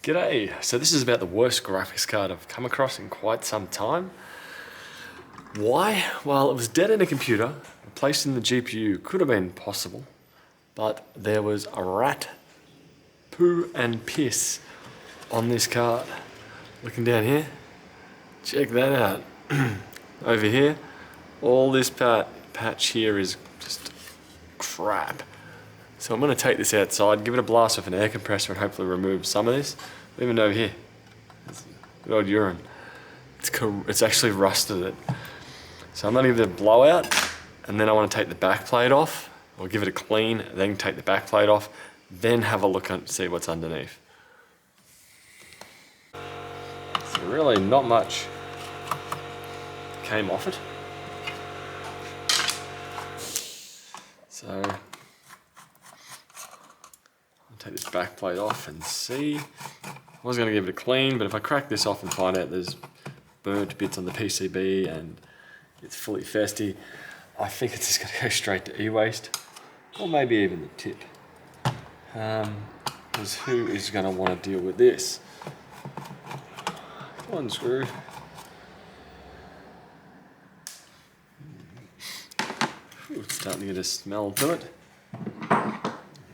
G'day, so this is about the worst graphics card I've come across in quite some time. Why? Well, it was dead in a computer, replaced in the GPU could have been possible, but there was a rat, poo and piss on this card. Looking down here, check that out. Over here, all this patch here is just crap. So I'm going to take this outside, give it a blast with an air compressor and hopefully remove some of this. Even over here, it's good old urine. It's actually rusted it. So I'm going to give it a blowout, and then I want to take the back plate off, or give it a clean, then take the back plate off, then have a look and see what's underneath. So really not much came off it. So take this back plate off and see. I was going to give it a clean, but if I crack this off and find out there's burnt bits on the PCB and it's fully festy, I think it's just going to go straight to e-waste, or maybe even the tip. Because who is going to want to deal with this? Come on, screw. Ooh, it's starting to get a smell to it.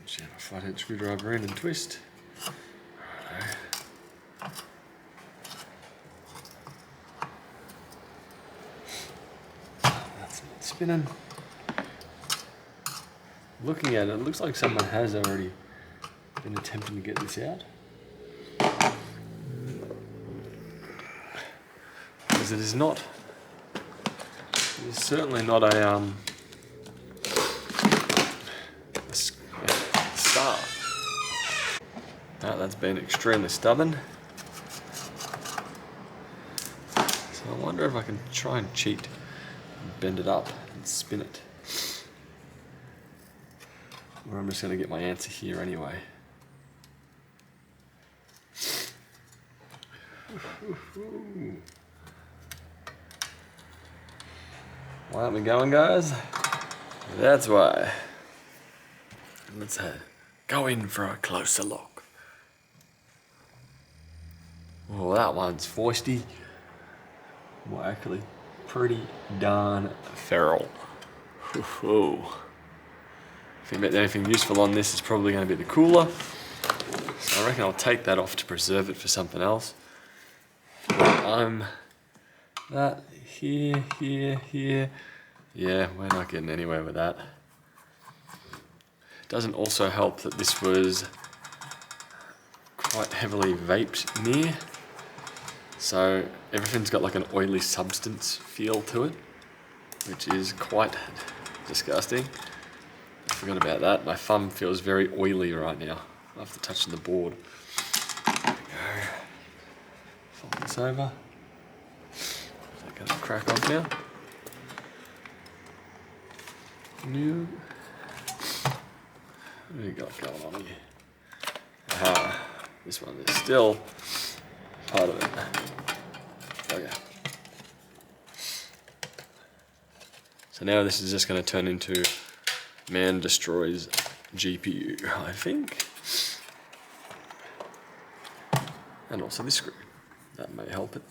Jam a flathead screwdriver in and twist. Righto. That's not spinning. Looking at it, it looks like someone has already been attempting to get this out. Because it is not, it is certainly not a star. That's been extremely stubborn. So I wonder if I can try and cheat and bend it up and spin it. Or I'm just going to get my answer here anyway. Why aren't we going, guys? That's why. Let's go in for a closer look. Oh, that one's feisty. Well, actually, pretty darn feral. If you bet anything useful on this, it's probably going to be the cooler. So I reckon I'll take that off to preserve it for something else. That here. Yeah, we're not getting anywhere with that. It doesn't also help that this was quite heavily vaped near. So everything's got like an oily substance feel to it, which is quite disgusting. I forgot about that. My thumb feels very oily right now after touching the board. There we go. Fold this over. Is that going to crack off now? New. What do we got going on here? Aha, this one is still part of it. Okay. So now this is just going to turn into man destroys GPU, I think. And also this screw. That may help it.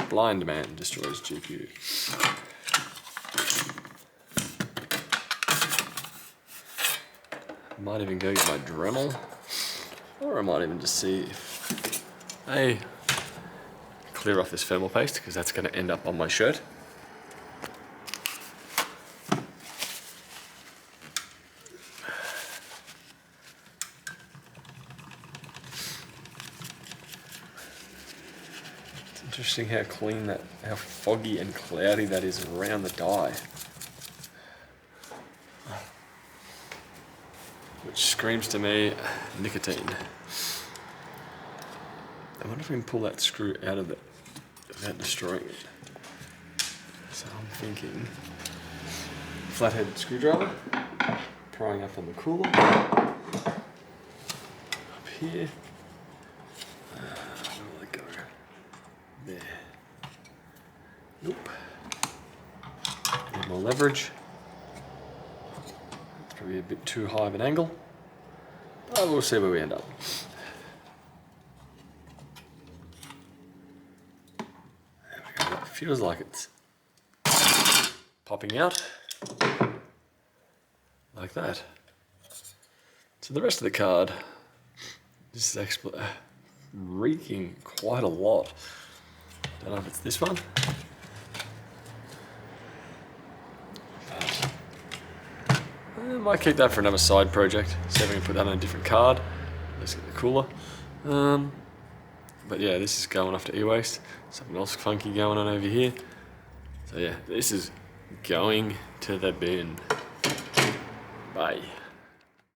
Blind man destroys GPU. Might even go get my Dremel, or I might even just see if I clear off this thermal paste, because that's going to end up on my shirt. It's interesting how clean that, how foggy and cloudy that is around the die. Which screams to me nicotine. I wonder if we can pull that screw out of it without destroying it. So I'm thinking flathead screwdriver, prying up on the cooler. Up here. Where will it go? There. Nope. Need more leverage. Probably a bit too high of an angle. We'll see where we end up. There we go. It feels like it's popping out like that. So the rest of the card, this is actually reeking quite a lot. Don't know if it's this one. I might keep that for another side project. See if I can put that on a different card. Let's get the cooler. But yeah, this is going off to e-waste. Something else funky going on over here. So yeah, this is going to the bin. Bye.